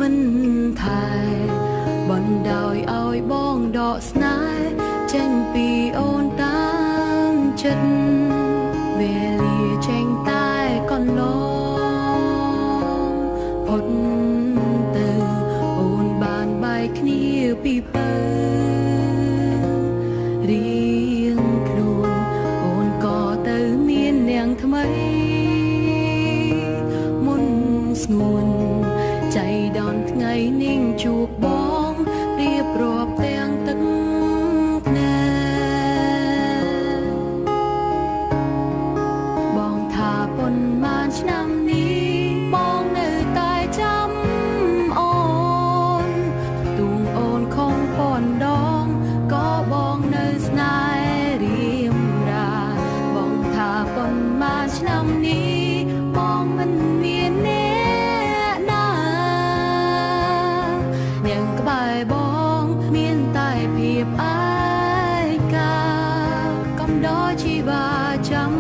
មិនថែបណ្ដោយឲ្យបងដកស្នេហ៍ចេញពីអូនតាមចិត្តវេលាចេញតែកន្លងអត់ទៅអូនបានបែកគ្នាពីពើរៀងខ្លួនអូនក៏ទៅមាននាងថ្មីមុនស្ងួនใจដនថ្ងៃนิ่งជួបបងរៀបរាប់ទាំងទឹកភ្នែកបងថាប៉ុន្មានឆ្នាំនេះបងនៅតែចាំអូនទូងអូនខំប៉ុនដងក៏បងនៅស្នេហ៍រៀមរាបងថាប៉ុន្មានឆ្នាំនេះបងមិនមានអ្នកណាយ៉ាងក្បែរបងមានតែភាពអាយកាកំដរជីវ៉ាចាំ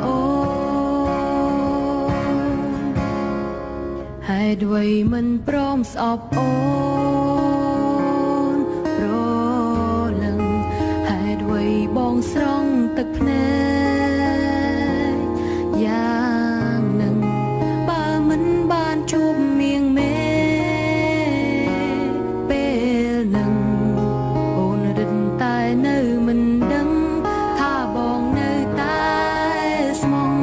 អូនហេតុអ្វីមិនព្រមស្អប់អូនប្រលឹងហេតុអ្វីបងស្រង់ទឹកភ្នែកយ៉ាងនឹងបើមិនបានជួបមៀងមេពេលនឹងអូនរឹតតែនៅមិនដឹងថាបងនៅតែស្មង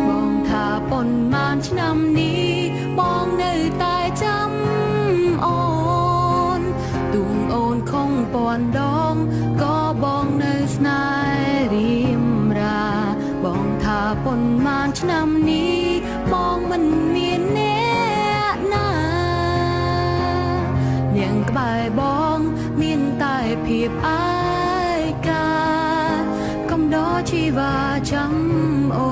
បងថាប៉ុន្មានឆ្នាំនេះបងនៅតែចាំអូនទូងអូនខំពាន់ដងក៏បងនៅស្នេហ៍រៀមរាបងថាប៉ុន្មានឆ្នាំនេះបងមិនមានអ្នកណានាងក្បែរបងមានតែភាពអាយកាកំដរជីវ៉ាចាំអូ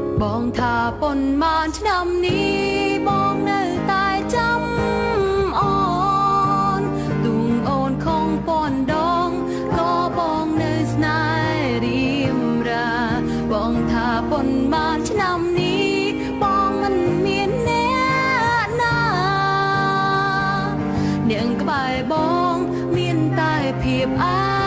នបងថាប៉ុន្មានឆ្នាំនេះបងនៅតែចាំអូនទូងអូនខំពាន់ដងក៏បងនៅស្នេហ៍រៀមរាបងថាប៉ុន្មានឆ្នាំនេះបងមិនមានអ្នកណានាងក្បែរបងមានតែភាពអា